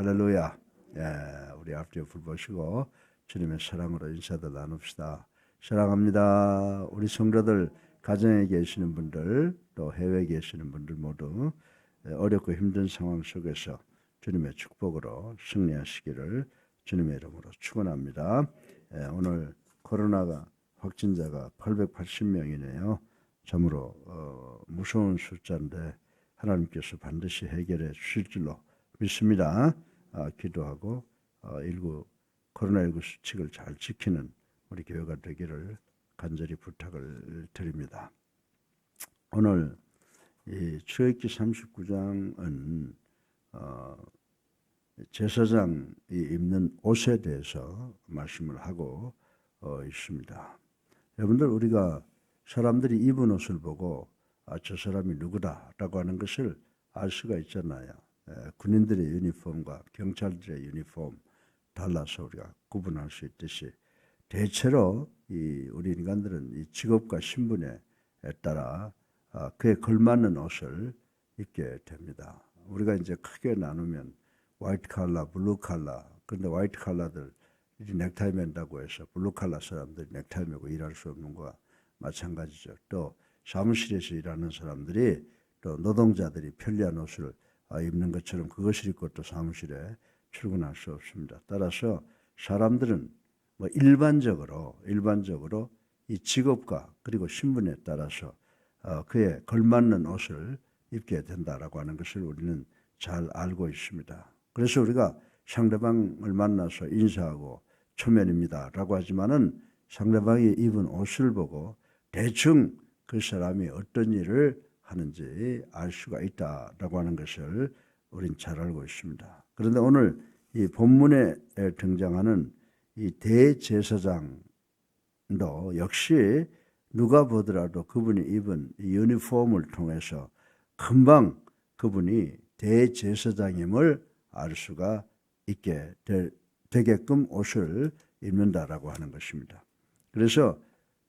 할렐루야. 우리 앞뒤에 불 보시고 주님의 사랑으로 인사도 나눕시다. 사랑합니다. 우리 성도들, 가정에 계시는 분들, 또 해외에 계시는 분들 모두 어렵고 힘든 상황 속에서 주님의 축복으로 승리하시기를 주님의 이름으로 축원합니다. 오늘 코로나가 확진자가 880명이네요. 참으로 무서운 숫자인데 하나님께서 반드시 해결해 주실 줄로 믿습니다. 기도하고 코로나19 수칙을 잘 지키는 우리 교회가 되기를 간절히 부탁을 드립니다. 오늘 이 출애굽기 39장은 제사장이 입는 옷에 대해서 말씀을 하고 있습니다. 여러분들, 우리가 사람들이 입은 옷을 보고 저 사람이 누구다라고 하는 것을 알 수가 있잖아요. 군인들의 유니폼과 경찰들의 유니폼 달라서 우리가 구분할 수 있듯이 대체로 우리 인간들은 이 직업과 신분에 따라 그에 걸맞는 옷을 입게 됩니다. 우리가 이제 크게 나누면 화이트 칼라, 블루 칼라. 그런데 화이트 칼라들 넥타이 맨다고 해서 블루 칼라 사람들이 넥타이 매고 일할 수 없는 것과 마찬가지죠. 또 사무실에서 일하는 사람들이 또 노동자들이 편리한 옷을 입는 것처럼 그것을 입고 또 사무실에 출근할 수 없습니다. 따라서 사람들은 일반적으로 이 직업과 그리고 신분에 따라서 그에 걸맞는 옷을 입게 된다라고 하는 것을 우리는 잘 알고 있습니다. 그래서 우리가 상대방을 만나서 인사하고 초면입니다라고 하지만은 상대방이 입은 옷을 보고 대충 그 사람이 어떤 일을 하는지 알 수가 있다라고 하는 것을 우린 잘 알고 있습니다. 그런데 오늘 이 본문에 등장하는 이 대제사장도 역시 누가 보더라도 그분이 입은 이 유니폼을 통해서 금방 그분이 대제사장임을 알 수가 있게 되게끔 옷을 입는다라고 하는 것입니다. 그래서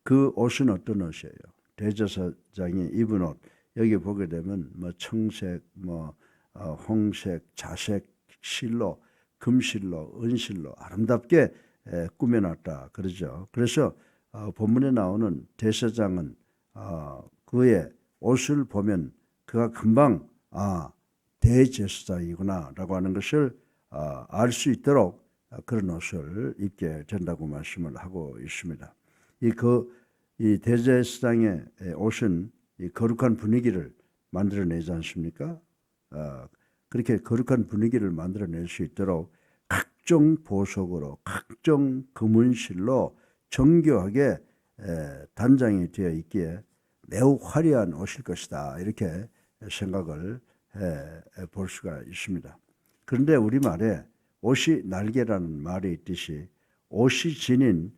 그 옷은 어떤 옷이에요? 대제사장이 입은 옷, 여기 보게 되면 청색, 홍색, 자색 실로, 금실로, 은실로 아름답게 꾸며놨다 그러죠. 그래서 본문에 나오는 대제사장은 그의 옷을 보면 그가 금방 대제사장이구나라고 하는 것을 알 수 있도록 그런 옷을 입게 된다고 말씀을 하고 있습니다. 이 대제사장의 옷은 이 거룩한 분위기를 만들어내지 않습니까? 그렇게 거룩한 분위기를 만들어낼 수 있도록 각종 보석으로, 각종 금은실로 정교하게 단장이 되어 있기에 매우 화려한 옷일 것이다, 이렇게 생각을 볼 수가 있습니다. 그런데 우리말에 옷이 날개라는 말이 있듯이 옷이 지닌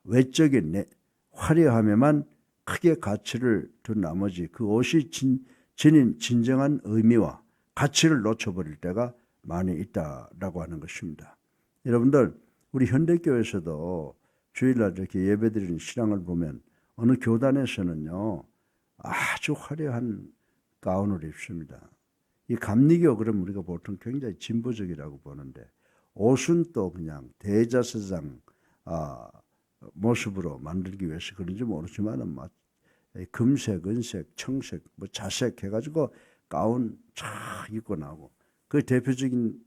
외적인 화려함에만 크게 가치를 둔 나머지 그 옷이 지닌 진정한 의미와 가치를 놓쳐버릴 때가 많이 있다라고 하는 것입니다. 여러분들, 우리 현대교회에서도 주일날 이렇게 예배드리는 신앙을 보면 어느 교단에서는요 아주 화려한 가운을 입습니다. 이 감리교, 그럼 우리가 보통 굉장히 진보적이라고 보는데 옷은 또 그냥 대제사장 모습으로 만들기 위해서 그런지 모르지만은 금색, 은색, 청색, 자색 해가지고 가운 쫙 입고 나오고, 그 대표적인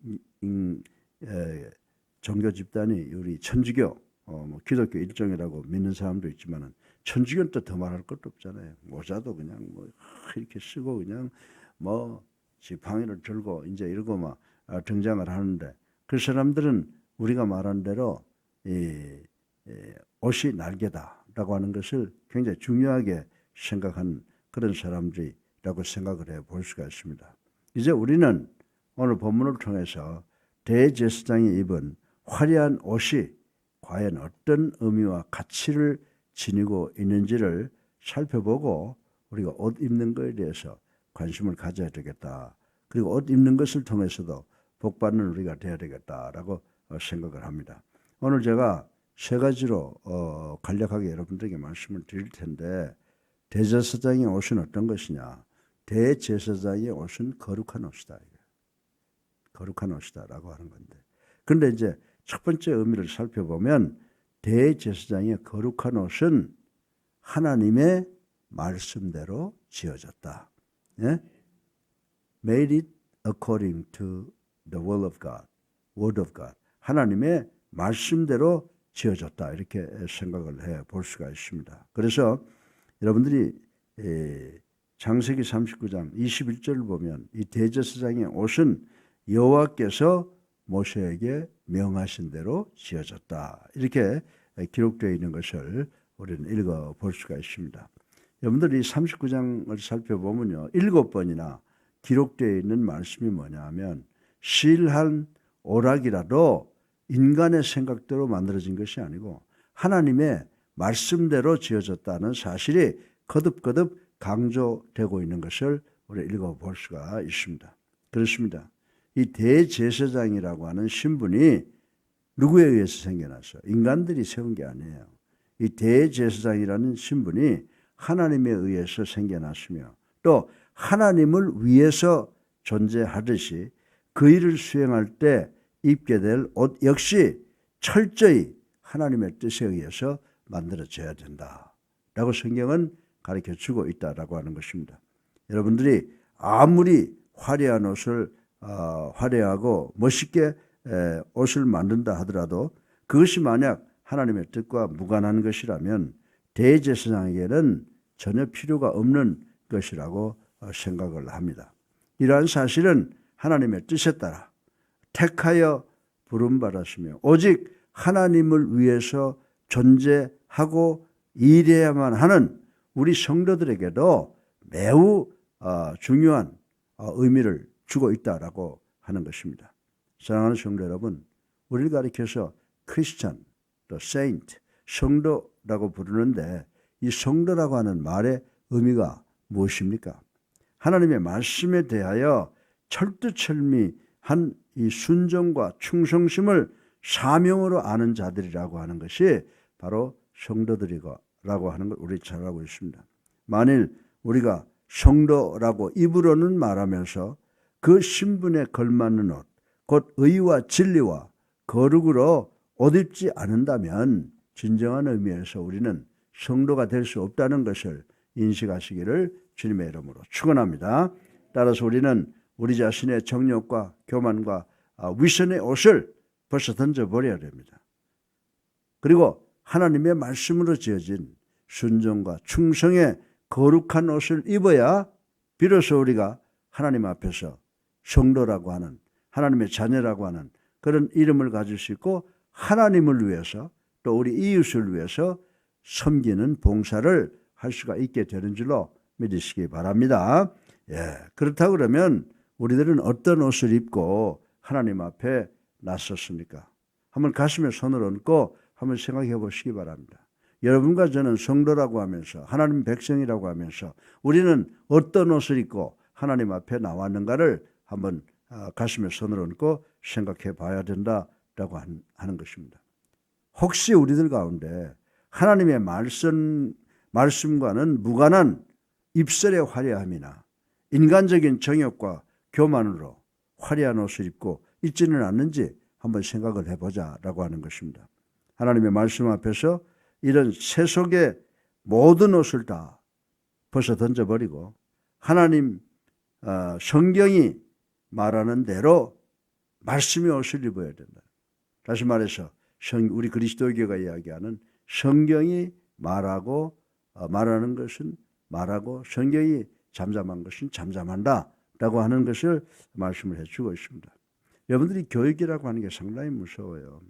종교 집단이 우리 천주교, 기독교 일종이라고 믿는 사람도 있지만은 천주교는 또 더 말할 것도 없잖아요. 모자도 그냥 이렇게 쓰고 그냥 지팡이를 들고 이제 이러고 등장을 하는데, 그 사람들은 우리가 말한 대로 옷이 날개다라고 하는 것을 굉장히 중요하게 생각한 그런 사람들이라고 생각을 해 볼 수가 있습니다. 이제 우리는 오늘 본문을 통해서 대제사장이 입은 화려한 옷이 과연 어떤 의미와 가치를 지니고 있는지를 살펴보고 우리가 옷 입는 것에 대해서 관심을 가져야 되겠다. 그리고 옷 입는 것을 통해서도 복받는 우리가 되어야 되겠다라고 생각을 합니다. 오늘 제가 세 가지로 간략하게 여러분들에게 말씀을 드릴 텐데, 대제사장의 옷은 어떤 것이냐? 대제사장의 옷은 거룩한 옷이다. 거룩한 옷이다라고 하는 건데. 그런데 이제 첫 번째 의미를 살펴보면 대제사장의 거룩한 옷은 하나님의 말씀대로 지어졌다. 예? Made it according to the will of God, word of God. 하나님의 말씀대로 지어졌다. 이렇게 생각을 해 볼 수가 있습니다. 그래서 여러분들이 창세기 39장 21절을 보면 이 대제사장의 옷은 여호와께서 모세에게 명하신 대로 지어졌다. 이렇게 기록되어 있는 것을 우리는 읽어 볼 수가 있습니다. 여러분들이 39장을 살펴보면요. 7번이나 기록되어 있는 말씀이 뭐냐 하면 실한 오락이라도 인간의 생각대로 만들어진 것이 아니고 하나님의 말씀대로 지어졌다는 사실이 거듭거듭 강조되고 있는 것을 우리 읽어볼 수가 있습니다. 그렇습니다. 이 대제사장이라고 하는 신분이 누구에 의해서 생겨났어요? 인간들이 세운 게 아니에요. 이 대제사장이라는 신분이 하나님에 의해서 생겨났으며 또 하나님을 위해서 존재하듯이 그 일을 수행할 때 입게 될 옷 역시 철저히 하나님의 뜻에 의해서 만들어져야 된다라고 성경은 가르쳐주고 있다라고 하는 것입니다. 여러분들이 아무리 화려한 옷을 화려하고 멋있게 옷을 만든다 하더라도 그것이 만약 하나님의 뜻과 무관한 것이라면 대제사장에게는 전혀 필요가 없는 것이라고 생각을 합니다. 이러한 사실은 하나님의 뜻에 따라 택하여 부름받았으며 오직 하나님을 위해서 존재하고 일해야만 하는 우리 성도들에게도 매우 중요한 의미를 주고 있다라고 하는 것입니다. 사랑하는 성도 여러분, 우리를 가리켜서 크리스천, 또 세인트, 성도라고 부르는데 이 성도라고 하는 말의 의미가 무엇입니까? 하나님의 말씀에 대하여 철두철미한 이 순종과 충성심을 사명으로 아는 자들이라고 하는 것이 바로 성도들이라고 하는 걸 우리 잘 알고 있습니다. 만일 우리가 성도라고 입으로는 말하면서 그 신분에 걸맞는 옷, 곧 의와 진리와 거룩으로 옷 입지 않는다면 진정한 의미에서 우리는 성도가 될 수 없다는 것을 인식하시기를 주님의 이름으로 축원합니다. 따라서 우리는 우리 자신의 정욕과 교만과 위선의 옷을 벌써 던져버려야 됩니다. 그리고 하나님의 말씀으로 지어진 순종과 충성의 거룩한 옷을 입어야 비로소 우리가 하나님 앞에서 성도라고 하는 하나님의 자녀라고 하는 그런 이름을 가질 수 있고 하나님을 위해서 또 우리 이웃을 위해서 섬기는 봉사를 할 수가 있게 되는 줄로 믿으시기 바랍니다. 그렇다고 그러면 우리들은 어떤 옷을 입고 하나님 앞에 나섰습니까? 한번 가슴에 손을 얹고 한번 생각해 보시기 바랍니다. 여러분과 저는 성도라고 하면서 하나님 백성이라고 하면서 우리는 어떤 옷을 입고 하나님 앞에 나왔는가를 한번 가슴에 손을 얹고 생각해 봐야 된다라고 하는 것입니다. 혹시 우리들 가운데 하나님의 말씀과는 무관한 입술의 화려함이나 인간적인 정욕과 교만으로 화려한 옷을 입고 있지는 않는지 한번 생각을 해보자라고 하는 것입니다. 하나님의 말씀 앞에서 이런 세속의 모든 옷을 다 벗어 던져버리고 하나님 성경이 말하는 대로 말씀의 옷을 입어야 된다. 다시 말해서 우리 그리스도교가 이야기하는 성경이 말하는 것은 말하고 성경이 잠잠한 것은 잠잠한다 라고 하는 것을 말씀을 해주고 있습니다. 여러분들이 교육이라고 하는 게 상당히 무서워요.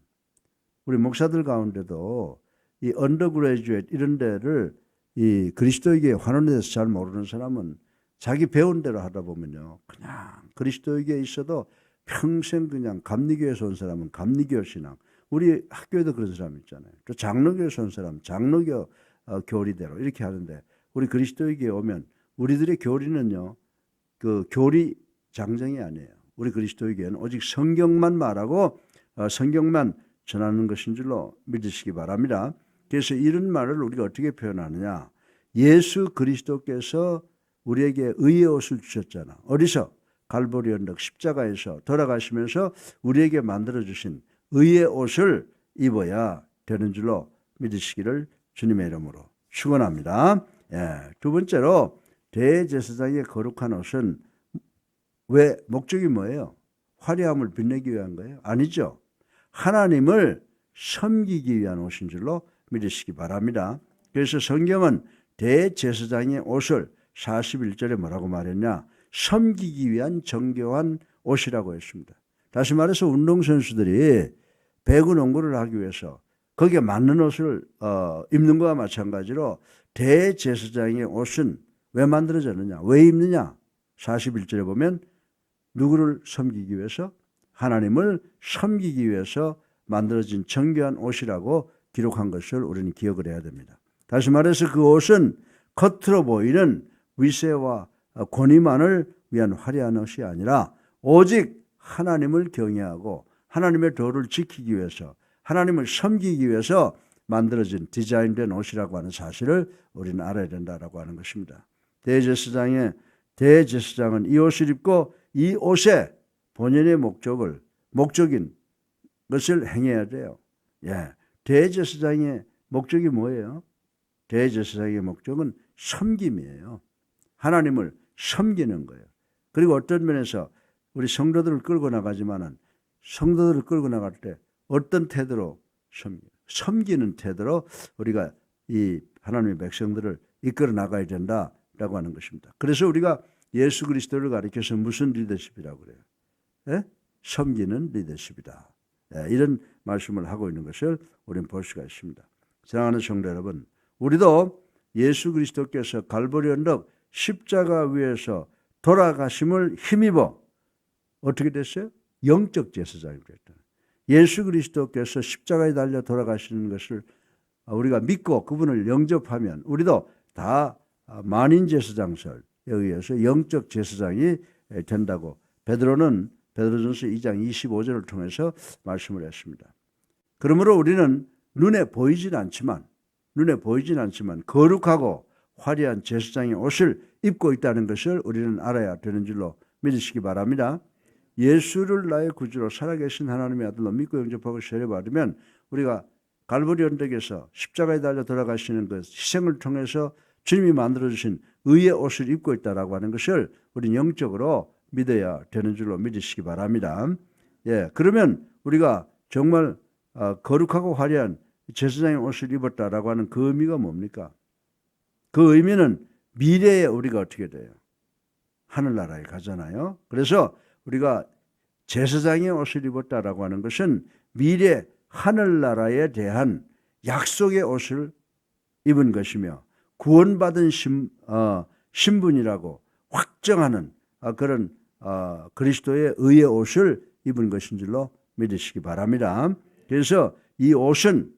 우리 목사들 가운데도 이 언더그레주에이트 이런 데를 이 그리스도에게 환원에 대해서 잘 모르는 사람은 자기 배운 대로 하다 보면요, 그냥 그리스도에게 있어도 평생 그냥 감리교에서 온 사람은 감리교 신앙, 우리 학교에도 그런 사람 있잖아요. 또 장로교에서 온 사람 장로교 교리대로 이렇게 하는데 우리 그리스도에게 오면 우리들의 교리는요, 그 교리 장정이 아니에요. 우리 그리스도에게는 오직 성경만 말하고 성경만 전하는 것인 줄로 믿으시기 바랍니다. 그래서 이런 말을 우리가 어떻게 표현하느냐? 예수 그리스도께서 우리에게 의의 옷을 주셨잖아. 어디서? 갈보리 언덕 십자가에서 돌아가시면서 우리에게 만들어주신 의의 옷을 입어야 되는 줄로 믿으시기를 주님의 이름으로 축원합니다. 두 번째로 대제사장의 거룩한 옷은 왜 목적이 뭐예요? 화려함을 빛내기 위한 거예요? 아니죠. 하나님을 섬기기 위한 옷인 줄로 믿으시기 바랍니다. 그래서 성경은 대제사장의 옷을 41절에 뭐라고 말했냐? 섬기기 위한 정교한 옷이라고 했습니다. 다시 말해서 운동선수들이 배구 농구를 하기 위해서 거기에 맞는 옷을 입는 것과 마찬가지로 대제사장의 옷은 왜 만들어졌느냐? 왜 입느냐? 41절에 보면 누구를 섬기기 위해서? 하나님을 섬기기 위해서 만들어진 정교한 옷이라고 기록한 것을 우리는 기억을 해야 됩니다. 다시 말해서 그 옷은 겉으로 보이는 위세와 권위만을 위한 화려한 옷이 아니라 오직 하나님을 경외하고 하나님의 도를 지키기 위해서 하나님을 섬기기 위해서 만들어진 디자인된 옷이라고 하는 사실을 우리는 알아야 된다라고 하는 것입니다. 대제사장은 이 옷을 입고 이 옷의 본연의 목적인 것을 행해야 돼요. 대제사장의 목적이 뭐예요? 대제사장의 목적은 섬김이에요. 하나님을 섬기는 거예요. 그리고 어떤 면에서 우리 성도들을 끌고 나가지만은 성도들을 끌고 나갈 때 어떤 태도로 섬기는 태도로 우리가 이 하나님의 백성들을 이끌어 나가야 된다라고 하는 것입니다. 그래서 우리가 예수 그리스도를 가리켜서 무슨 리더십이라고 그래요? 섬기는 리더십이다. 이런 말씀을 하고 있는 것을 우리는 볼 수가 있습니다. 사랑하는 성도 여러분, 우리도 예수 그리스도께서 갈보리 언덕 십자가 위에서 돌아가심을 힘입어 어떻게 됐어요? 영적 제사장이 됐다. 예수 그리스도께서 십자가에 달려 돌아가시는 것을 우리가 믿고 그분을 영접하면 우리도 다 만인 제사장설에 의해서 영적 제사장이 된다고 베드로전서 2장 25절을 통해서 말씀을 했습니다. 그러므로 우리는 눈에 보이진 않지만 거룩하고 화려한 제사장의 옷을 입고 있다는 것을 우리는 알아야 되는 줄로 믿으시기 바랍니다. 예수를 나의 구주로 살아계신 하나님의 아들로 믿고 영접하고 세례받으면 우리가 갈보리 언덕에서 십자가에 달려 돌아가시는 그 희생을 통해서 주님이 만들어주신 의의 옷을 입고 있다라고 하는 것을 우리는 영적으로 믿어야 되는 줄로 믿으시기 바랍니다. 그러면 우리가 정말 거룩하고 화려한 제사장의 옷을 입었다라고 하는 그 의미가 뭡니까? 그 의미는 미래에 우리가 어떻게 돼요? 하늘나라에 가잖아요. 그래서 우리가 제사장의 옷을 입었다라고 하는 것은 미래 하늘나라에 대한 약속의 옷을 입은 것이며 구원받은 신분이라고 확정하는 그런 그리스도의 의의 옷을 입은 것인 줄로 믿으시기 바랍니다. 그래서 이 옷은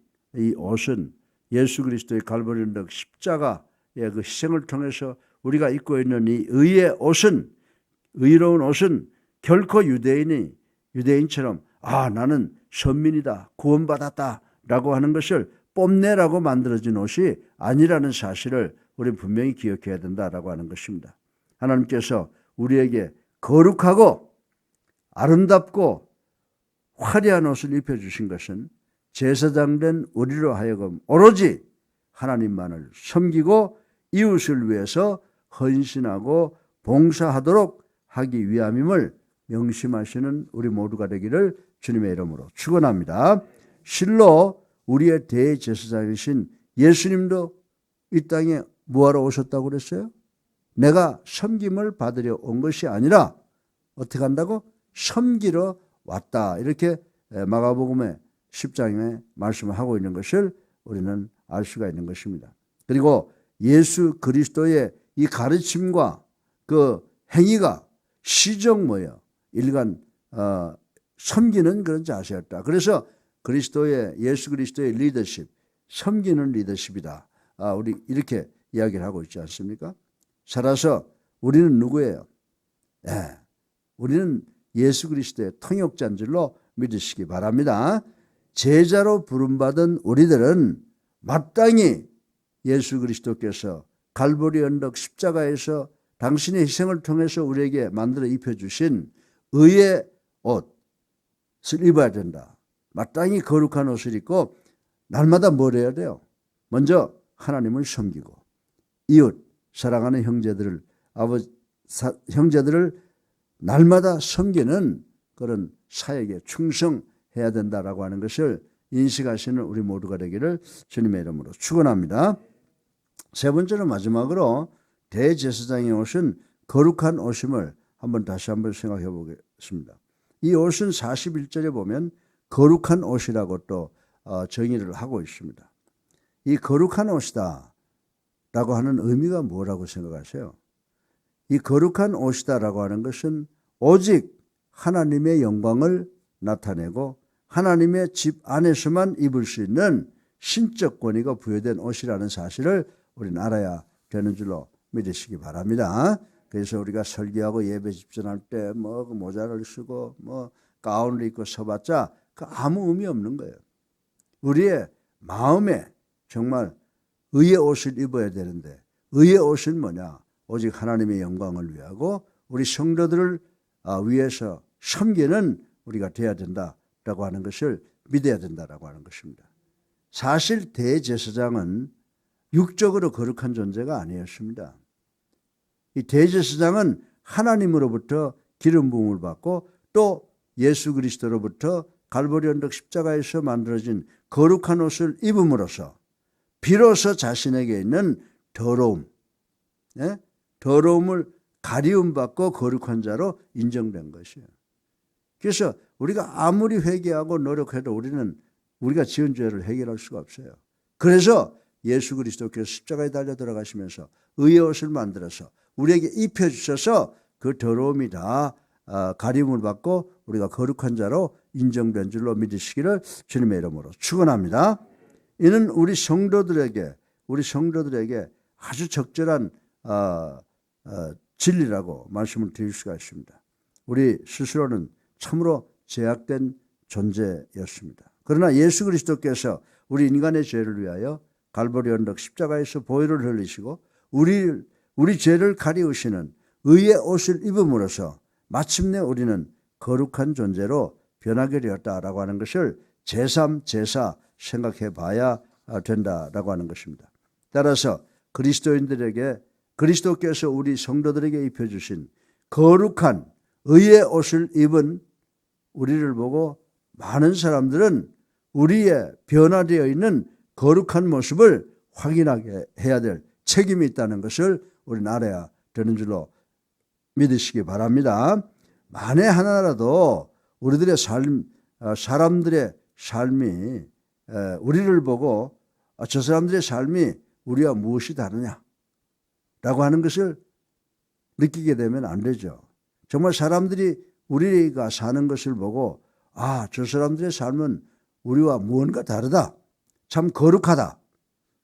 예수 그리스도의 갈보리 언덕 십자가의 그 희생을 통해서 우리가 입고 있는 이 의의 옷은, 의로운 옷은 결코 유대인처럼 나는 선민이다, 구원받았다 라고 하는 것을 뽐내라고 만들어진 옷이 아니라는 사실을 우리는 분명히 기억해야 된다라고 하는 것입니다. 하나님께서 우리에게 거룩하고 아름답고 화려한 옷을 입혀주신 것은 제사장된 우리로 하여금 오로지 하나님만을 섬기고 이웃을 위해서 헌신하고 봉사하도록 하기 위함임을 명심하시는 우리 모두가 되기를 주님의 이름으로 축원합니다. 실로 우리의 대제사장이신 예수님도 이 땅에 뭐하러 오셨다고 그랬어요? 내가 섬김을 받으려 온 것이 아니라 어떻게 한다고? 섬기러 왔다. 이렇게 마가복음의 10장에 말씀을 하고 있는 것을 우리는 알 수가 있는 것입니다. 그리고 예수 그리스도의 이 가르침과 그 행위가 시정 뭐예요? 일간 섬기는 그런 자세였다. 그래서 예수 그리스도의 리더십, 섬기는 리더십이다. 우리 이렇게 이야기를 하고 있지 않습니까? 살아서 우리는 누구예요? 우리는 예수 그리스도의 통역자인 줄로 믿으시기 바랍니다. 제자로 부름받은 우리들은 마땅히 예수 그리스도께서 갈보리 언덕 십자가에서 당신의 희생을 통해서 우리에게 만들어 입혀주신 의의 옷을 입어야 된다. 마땅히 거룩한 옷을 입고 날마다 뭘 해야 돼요? 먼저 하나님을 섬기고 이웃, 사랑하는 형제들을 형제들을 날마다 섬기는 그런 사역에 충성해야 된다라고 하는 것을 인식하시는 우리 모두가 되기를 주님의 이름으로 축원합니다. 세 번째로 마지막으로 대제사장의 옷은 거룩한 옷임을 다시 한번 생각해 보겠습니다. 이 옷은 41절에 보면 거룩한 옷이라고 또 정의를 하고 있습니다. 이 거룩한 옷이다 라고 하는 의미가 뭐라고 생각하세요? 이 거룩한 옷이다라고 하는 것은 오직 하나님의 영광을 나타내고 하나님의 집 안에서만 입을 수 있는 신적 권위가 부여된 옷이라는 사실을 우리는 알아야 되는 줄로 믿으시기 바랍니다. 그래서 우리가 설교하고 예배 집전할 때 뭐 모자를 쓰고 뭐 가운을 입고 서봤자 그 아무 의미 없는 거예요. 우리의 마음에 정말 의의 옷을 입어야 되는데 의의 옷은 뭐냐? 오직 하나님의 영광을 위하고 우리 성도들을 위해서 섬기는 우리가 되어야 된다라고 하는 것을 믿어야 된다라고 하는 것입니다. 사실 대제사장은 육적으로 거룩한 존재가 아니었습니다. 이 대제사장은 하나님으로부터 기름 부음을 받고 또 예수 그리스도로부터 갈보리 언덕 십자가에서 만들어진 거룩한 옷을 입음으로써 비로소 자신에게 있는 더러움, 더러움을 가리움받고 거룩한 자로 인정된 것이에요. 그래서 우리가 아무리 회개하고 노력해도 우리가 지은 죄를 해결할 수가 없어요. 그래서 예수 그리스도께서 십자가에 달려 들어가시면서 의의 옷을 만들어서 우리에게 입혀주셔서 그 더러움이 다 가림을 받고 우리가 거룩한 자로 인정된 줄로 믿으시기를 주님의 이름으로 축원합니다. 이는 우리 성도들에게 아주 적절한 진리라고 말씀을 드릴 수가 있습니다. 우리 스스로는 참으로 제약된 존재였습니다. 그러나 예수 그리스도께서 우리 인간의 죄를 위하여 갈보리 언덕 십자가에서 보혈을 흘리시고 우리 죄를 가리우시는 의의 옷을 입음으로써 마침내 우리는 거룩한 존재로 변하게 되었다라고 하는 것을 제3, 제4 생각해 봐야 된다라고 하는 것입니다. 따라서 그리스도께서 우리 성도들에게 입혀주신 거룩한 의의 옷을 입은 우리를 보고 많은 사람들은 우리의 변화되어 있는 거룩한 모습을 확인하게 해야 될 책임이 있다는 것을 우리는 알아야 되는 줄로 믿으시기 바랍니다. 만에 하나라도 우리들의 사람들의 삶이 우리를 보고 저 사람들의 삶이 우리와 무엇이 다르냐라고 하는 것을 느끼게 되면 안 되죠. 정말 사람들이 우리가 사는 것을 보고 저 사람들의 삶은 우리와 무언가 다르다, 참 거룩하다,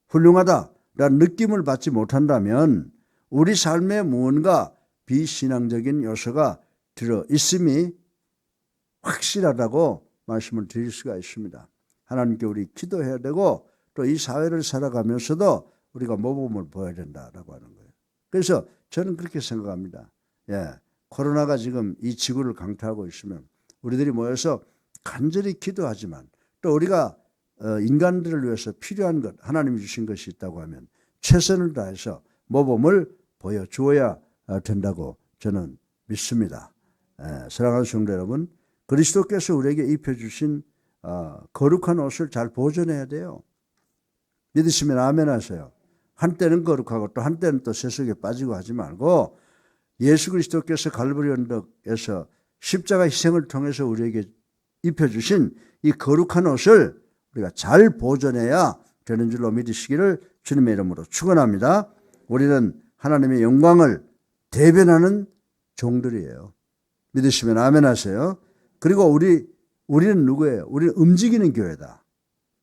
훌륭하다 라는 느낌을 받지 못한다면 우리 삶에 무언가 비신앙적인 요소가 들어있음이 확실하다고 말씀을 드릴 수가 있습니다. 하나님께 우리 기도해야 되고 또 이 사회를 살아가면서도 우리가 모범을 보여야 된다라고 하는 거예요. 그래서 저는 그렇게 생각합니다. 코로나가 지금 이 지구를 강타하고 있으면 우리들이 모여서 간절히 기도하지만 또 우리가 인간들을 위해서 필요한 것, 하나님이 주신 것이 있다고 하면 최선을 다해서 모범을 보여주어야 된다고 저는 믿습니다. 사랑하는 성도 여러분, 그리스도께서 우리에게 입혀주신 거룩한 옷을 잘 보존해야 돼요. 믿으시면 아멘 하세요. 한때는 거룩하고 또 한때는 또 세속에 빠지고 하지 말고 예수 그리스도께서 갈보리 언덕에서 십자가 희생을 통해서 우리에게 입혀주신 이 거룩한 옷을 우리가 잘 보존해야 되는 줄로 믿으시기를 주님의 이름으로 축원합니다. 우리는 하나님의 영광을 대변하는 종들이에요. 믿으시면 아멘 하세요. 그리고 우리는 누구예요? 우리는 움직이는 교회다.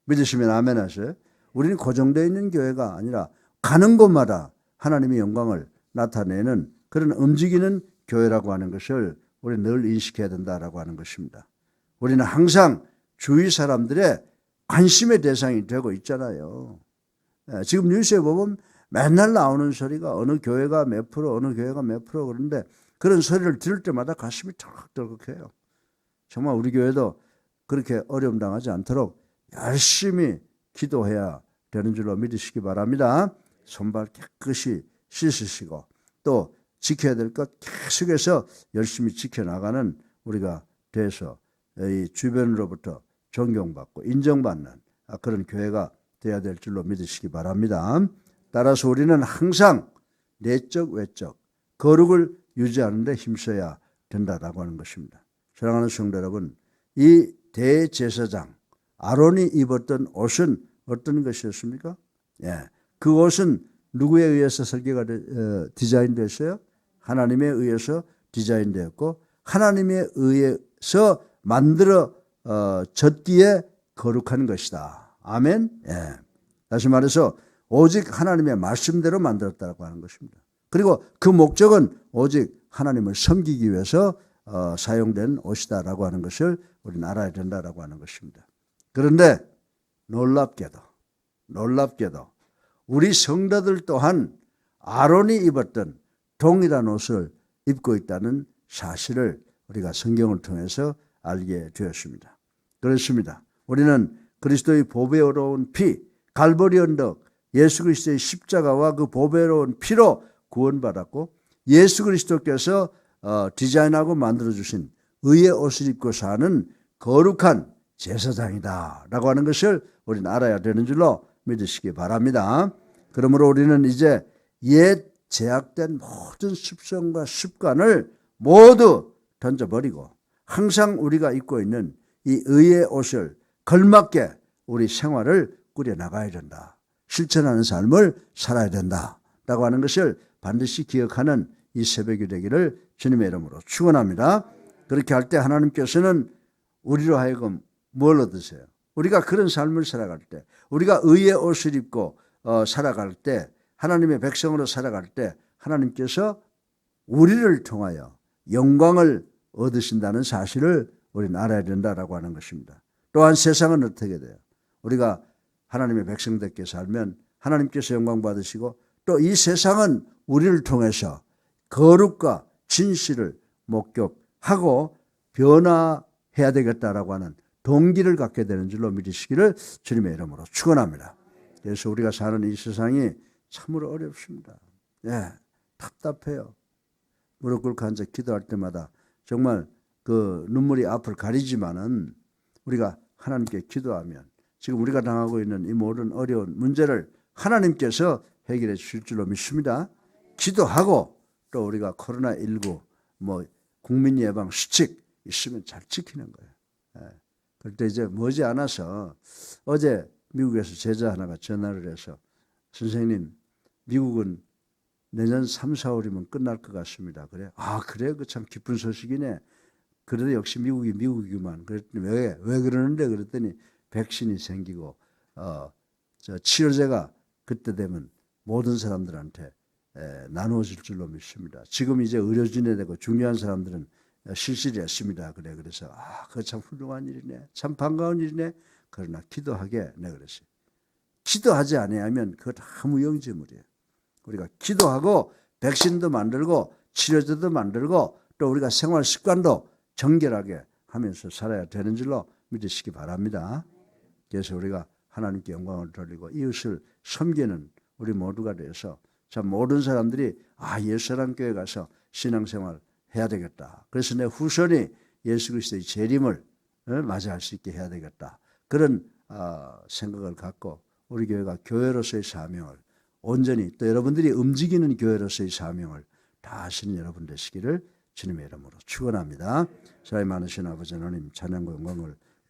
믿으시면 아멘 하세요. 우리는 고정되어 있는 교회가 아니라 가는 곳마다 하나님의 영광을 나타내는 그런 움직이는 교회라고 하는 것을 우리는 늘 인식해야 된다라고 하는 것입니다. 우리는 항상 주위 사람들의 관심의 대상이 되고 있잖아요. 지금 뉴스에 보면 맨날 나오는 소리가 어느 교회가 몇 프로, 어느 교회가 몇 프로 그런데 그런 소리를 들을 때마다 가슴이 덜컥덜컥해요. 정말 우리 교회도 그렇게 어려움 당하지 않도록 열심히 기도해야 되는 줄로 믿으시기 바랍니다. 손발 깨끗이 씻으시고 또 지켜야 될 것 계속해서 열심히 지켜나가는 우리가 돼서 이 주변으로부터 존경받고 인정받는 그런 교회가 되어야 될 줄로 믿으시기 바랍니다. 따라서 우리는 항상 내적 외적 거룩을 유지하는 데 힘써야 된다라고 하는 것입니다. 사랑하는 성도 여러분, 이 대제사장 아론이 입었던 옷은 어떤 것이었습니까? 예, 그 옷은 누구에 의해서 설계가 디자인됐어요? 하나님에 의해서 디자인되었고 하나님에 의해서 만들어졌기에 거룩한 것이다. 아멘. 예. 다시 말해서 오직 하나님의 말씀대로 만들었다고 하는 것입니다. 그리고 그 목적은 오직 하나님을 섬기기 위해서 사용된 옷이다라고 하는 것을 우리는 알아야 된다라고 하는 것입니다. 그런데 놀랍게도 우리 성도들 또한 아론이 입었던 동일한 옷을 입고 있다는 사실을 우리가 성경을 통해서 알게 되었습니다. 그렇습니다. 우리는 그리스도의 보배로운 피, 갈보리 언덕, 예수 그리스도의 십자가와 그 보배로운 피로 구원받았고 예수 그리스도께서 디자인하고 만들어주신 의의 옷을 입고 사는 거룩한 제사장이다 라고 하는 것을 우리는 알아야 되는 줄로 믿으시기 바랍니다. 그러므로 우리는 이제 옛 제약된 모든 습성과 습관을 모두 던져버리고 항상 우리가 입고 있는 이 의의 옷을 걸맞게 우리 생활을 꾸려나가야 된다. 실천하는 삶을 살아야 된다라고 하는 것을 반드시 기억하는 이 새벽이 되기를 주님의 이름으로 축원합니다. 그렇게 할 때 하나님께서는 우리로 하여금 뭘 얻으세요? 우리가 그런 삶을 살아갈 때, 우리가 의의 옷을 입고 살아갈 때, 하나님의 백성으로 살아갈 때 하나님께서 우리를 통하여 영광을 얻으신다는 사실을 우리는 알아야 된다라고 하는 것입니다. 또한 세상은 어떻게 돼요? 우리가 하나님의 백성답게 살면 하나님께서 영광 받으시고 또 이 세상은 우리를 통해서 거룩과 진실을 목격하고 변화해야 되겠다라고 하는 동기를 갖게 되는 줄로 믿으시기를 주님의 이름으로 축원합니다. 그래서 우리가 사는 이 세상이 참으로 어렵습니다. 예, 답답해요. 무릎 꿇고 앉아 기도할 때마다 정말 그 눈물이 앞을 가리지만은 우리가 하나님께 기도하면 지금 우리가 당하고 있는 이 모든 어려운 문제를 하나님께서 해결해 주실 줄로 믿습니다. 기도하고 또 우리가 코로나19 국민 예방 수칙 있으면 잘 지키는 거예요. 예. 그럴 때 이제 머지않아서 어제 미국에서 제자 하나가 전화를 해서 선생님 미국은 내년 3, 4월이면 끝날 것 같습니다. 그래? 아 그래? 그 참 기쁜 소식이네. 그래도 역시 미국이 미국이구만. 그랬더니 왜 그러는데 그랬더니 백신이 생기고 저 치료제가 그때 되면 모든 사람들한테 나누어질 줄로 믿습니다. 지금 이제 의료진에 되고 중요한 사람들은 실시를 했습니다. 그래서 그거 참 훌륭한 일이네. 참 반가운 일이네. 그러나 기도하게 내가 그랬어요. 기도하지 않으면 그거 다 무용지물이에요. 우리가 기도하고 백신도 만들고 치료제도 만들고 또 우리가 생활 습관도 정결하게 하면서 살아야 되는 줄로 믿으시기 바랍니다. 그래서 우리가 하나님께 영광을 돌리고 이웃을 섬기는 우리 모두가 돼서 참 모든 사람들이 옛사람교회 가서 신앙생활 해야 되겠다. 그래서 내 후손이 예수 그리스도의 재림을 맞이할 수 있게 해야 되겠다. 그런 생각을 갖고 우리 교회가 교회로서의 사명을 온전히 또 여러분들이 움직이는 교회로서의 사명을 다 하시는 여러분 되시기를 주님의 이름으로 축원합니다. 사랑이 많으신 아버지 하나님 찬양과 영광을